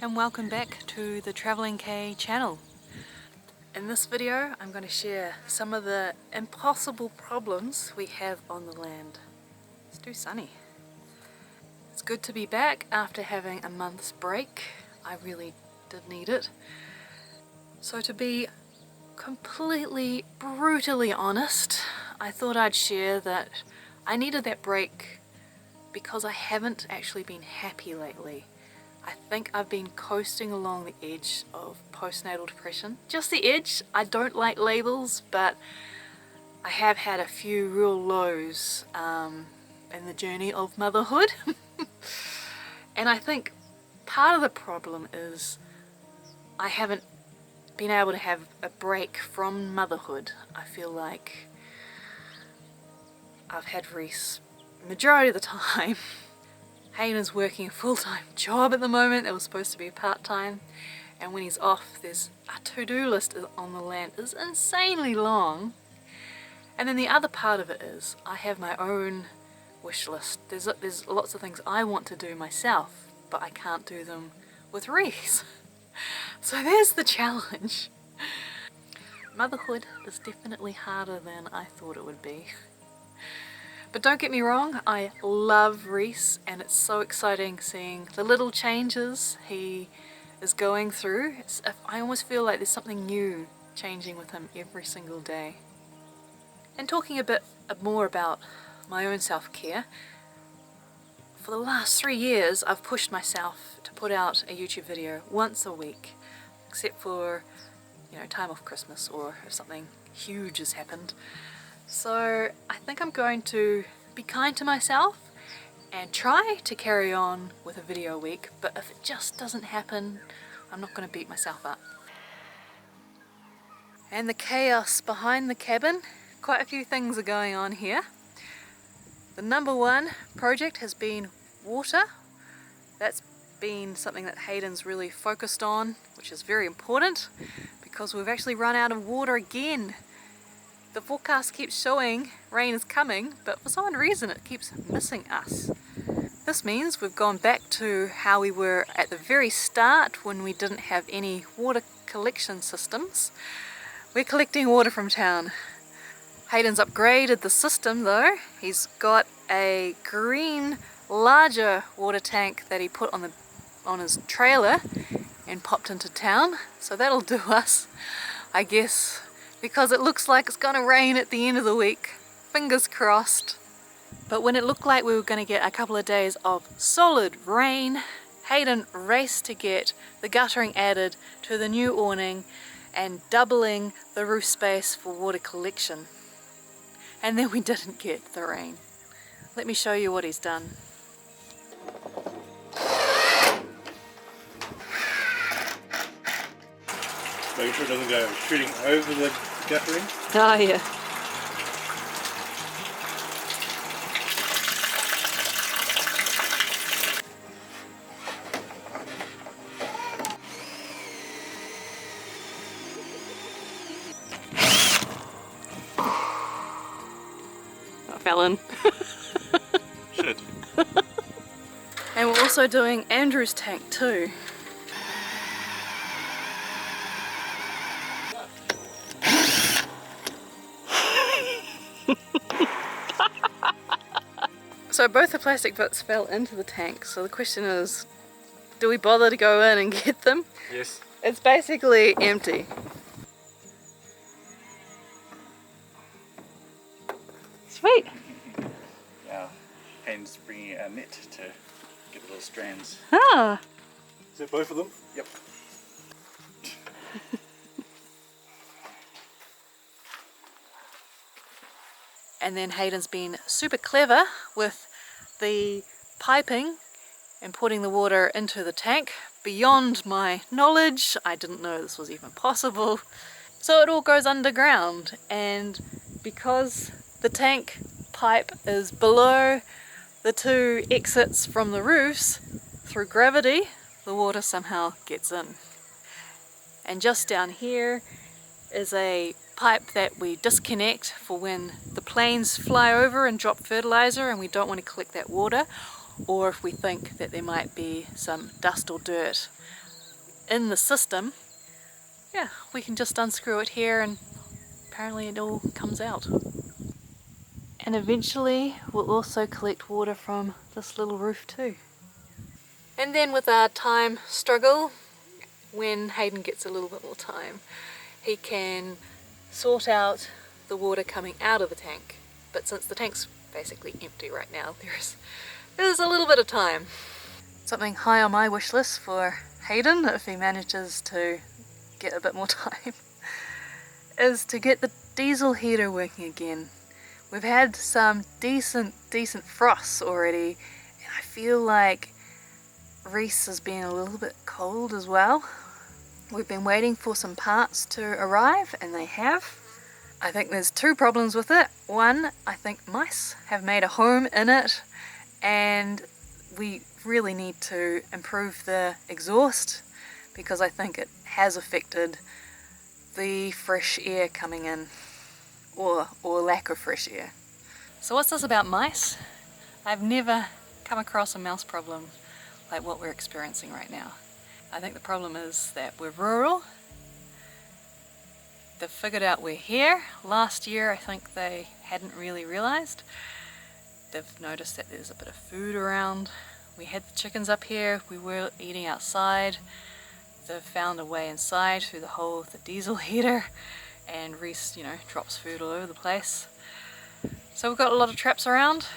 and welcome back to the Travelling K channel. In this video I'm going to share some of the impossible problems we have on the land. It's too sunny. It's good to be back after having a month's break. I really did need it. So to be completely brutally honest, I thought I'd share that I needed that break because I haven't actually been happy lately. I think I've been coasting along the edge of postnatal depression. Just the edge. I don't like labels, but I have had a few real lows in the journey of motherhood. And I think part of the problem is I haven't been able to have a break from motherhood. I feel like I've had Reese majority of the time. Hayden's working a full-time job at the moment. It was supposed to be part-time, and when he's off there's a to-do list on the land is insanely long. And then the other part of it is I have my own wish list. There's lots of things I want to do myself, but I can't do them with Reese. So there's the challenge. Motherhood is definitely harder than I thought it would be. But don't get me wrong, I love Reese and it's so exciting seeing the little changes he is going through. I almost feel like there's something new changing with him every single day. And talking a bit more about my own self-care, for the last 3 years I've pushed myself to put out a YouTube video once a week, except for, you know, time off Christmas or if something huge has happened. So I think I'm going to be kind to myself and try to carry on with a video a week, but if it just doesn't happen, I'm not going to beat myself up. And the chaos behind the cabin, quite a few things are going on here. The number one project has been water. That's been something that Hayden's really focused on, which is very important because we've actually run out of water again. The forecast keeps showing rain is coming, but for some reason it keeps missing us. This means we've gone back to how we were at the very start when we didn't have any water collection systems. We're collecting water from town. Hayden's upgraded the system though. He's got a green, larger water tank that he put on his trailer and popped into town. So that'll do us, I guess, because it looks like it's gonna rain at the end of the week. Fingers crossed. But when it looked like we were gonna get a couple of days of solid rain, Hayden raced to get the guttering added to the new awning and doubling the roof space for water collection. And then we didn't get the rain. Let me show you what he's done. Make sure it doesn't go shooting over the guttering. Oh yeah. I fell in. Shit. And we're also doing Andrew's tank too. So both the plastic bits fell into the tank, so the question is, do we bother to go in and get them? Yes. It's basically empty. Sweet! Now, Hayden's bringing a net to get the little strands. Ah! Is that both of them? Yep. And then Hayden's been super clever with the piping and putting the water into the tank. Beyond my knowledge, I didn't know this was even possible. So it all goes underground, and because the tank pipe is below the two exits from the roofs, through gravity, the water somehow gets in. And just down here is a pipe that we disconnect for when the planes fly over and drop fertilizer and we don't want to collect that water, or if we think that there might be some dust or dirt in the system, yeah, we can just unscrew it here and apparently it all comes out. And eventually we'll also collect water from this little roof too. And then with our time struggle, when Hayden gets a little bit more time, he can sort out the water coming out of the tank. But since the tank's basically empty right now, there's a little bit of time. Something high on my wish list for Hayden, if he manages to get a bit more time, is to get the diesel heater working again. We've had some decent frosts already, and I feel like Reese has been a little bit cold as well. We've been waiting for some parts to arrive, and they have. I think there's two problems with it. One, I think mice have made a home in it, and we really need to improve the exhaust because I think it has affected the fresh air coming in, or lack of fresh air. So what's this about mice? I've never come across a mouse problem like what we're experiencing right now. I think the problem is that we're rural. They've figured out we're here. Last year I think they hadn't really realized. They've noticed that there's a bit of food around. We had the chickens up here, we were eating outside. They've found a way inside through the hole of the diesel heater, and Reese, drops food all over the place. So we've got a lot of traps around.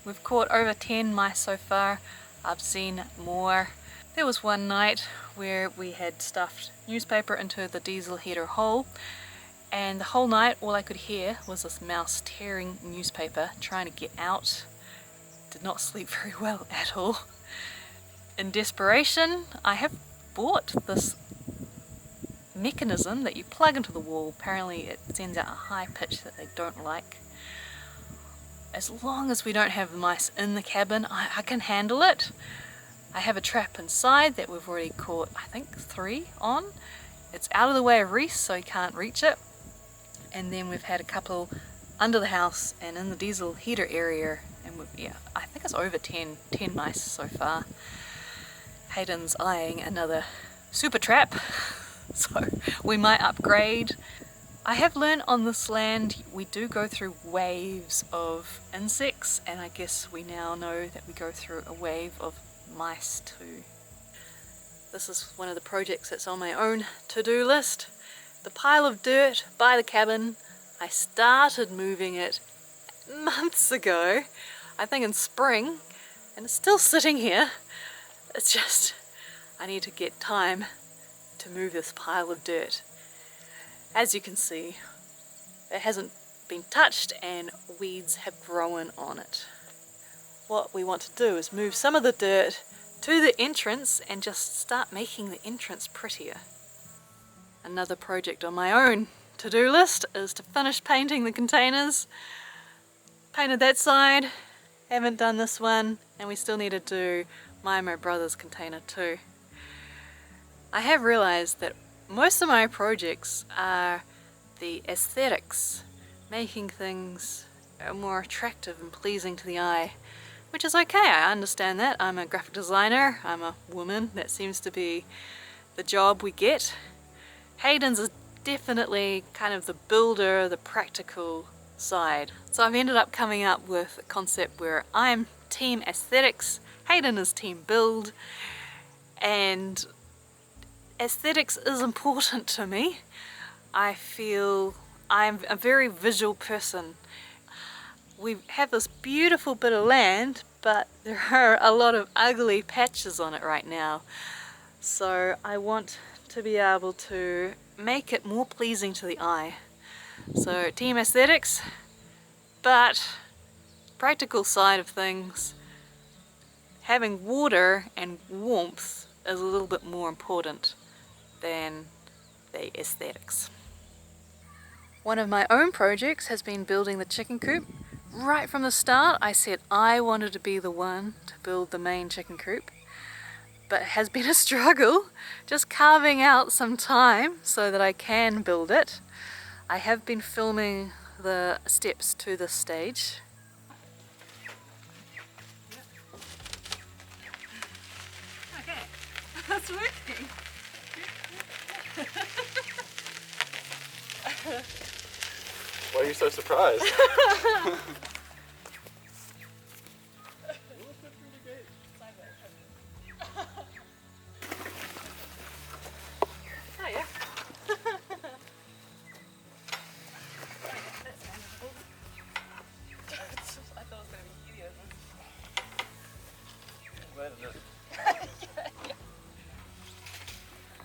We've caught over 10 mice so far. I've seen more. There was one night where we had stuffed newspaper into the diesel heater hole, and the whole night all I could hear was this mouse tearing newspaper, trying to get out. Did not sleep very well at all. In desperation, I have bought this mechanism that you plug into the wall. Apparently it sends out a high pitch that they don't like. As long as we don't have mice in the cabin, I can handle it. I have a trap inside that we've already caught, I think 3 on. It's out of the way of Reese, so he can't reach it. And then we've had a couple under the house and in the diesel heater area, and I think it's over 10 mice so far. Hayden's eyeing another super trap, so we might upgrade. I have learned on this land we do go through waves of insects, and I guess we now know that we go through a wave of mice too. This is one of the projects that's on my own to-do list. The pile of dirt by the cabin, I started moving it months ago, I think in spring, and it's still sitting here. It's just, I need to get time to move this pile of dirt. As you can see, it hasn't been touched and weeds have grown on it. What we want to do is move some of the dirt to the entrance and just start making the entrance prettier. Another project on my own to-do list is to finish painting the containers. Painted that side, haven't done this one, and we still need to do my brother's container too. I have realized that most of my projects are the aesthetics, making things more attractive and pleasing to the eye, which is okay, I understand that. I'm a graphic designer, I'm a woman, that seems to be the job we get. Hayden's is definitely kind of the builder, the practical side. So I've ended up coming up with a concept where I'm team aesthetics, Hayden is team build, and aesthetics is important to me. I feel I'm a very visual person. We have this beautiful bit of land, but there are a lot of ugly patches on it right now. So I want to be able to make it more pleasing to the eye. So team aesthetics, but practical side of things, having water and warmth is a little bit more important than the aesthetics. One of my own projects has been building the chicken coop. Right from the start I said I wanted to be the one to build the main chicken coop, but it has been a struggle just carving out some time so that I can build it. I have been filming the steps to this stage. Okay, that's working. you're so surprised? Oh yeah. I thought it was going to be easier.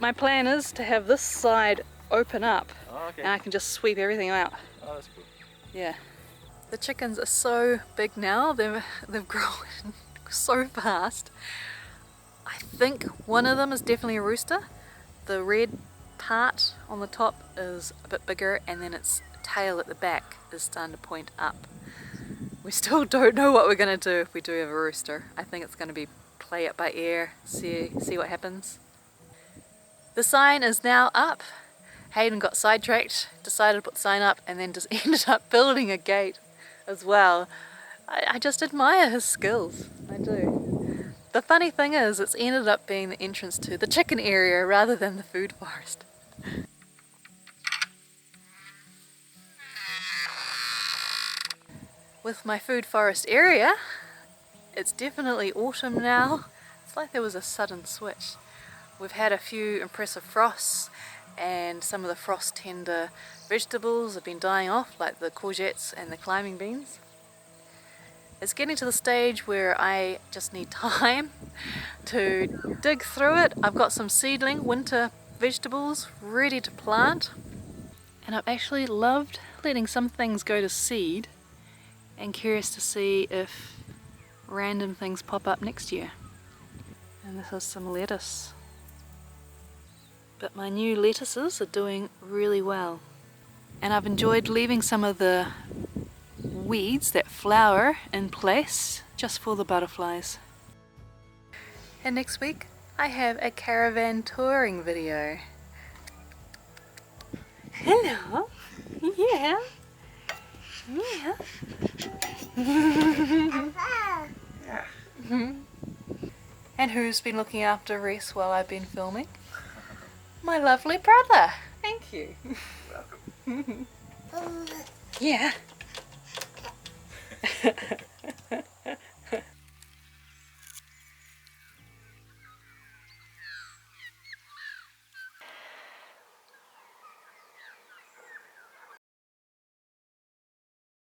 My plan is to have this side open up, Oh, okay. and I can just sweep everything out. Oh, that's cool. Yeah. The chickens are so big now, they've grown so fast. I think one of them is definitely a rooster. The red part on the top is a bit bigger, and then its tail at the back is starting to point up. We still don't know what we're going to do if we do have a rooster. I think it's going to be play it by ear, see what happens. The sign is now up. Hayden got sidetracked, decided to put the sign up, and then just ended up building a gate as well. I just admire his skills, I do. The funny thing is, it's ended up being the entrance to the chicken area rather than the food forest. With my food forest area, it's definitely autumn now. It's like there was a sudden switch. We've had a few impressive frosts, and some of the frost tender vegetables have been dying off, like the courgettes and the climbing beans. It's getting to the stage where I just need time to dig through it. I've got some seedling winter vegetables ready to plant, and I've actually loved letting some things go to seed, and curious to see if random things pop up next year. And this is some lettuce. But my new lettuces are doing really well. And I've enjoyed leaving some of the weeds that flower in place just for the butterflies. And next week I have a caravan touring video. Hello. Yeah. Yeah. And who's been looking after Reese while I've been filming? My lovely brother. Thank you. Welcome. Yeah.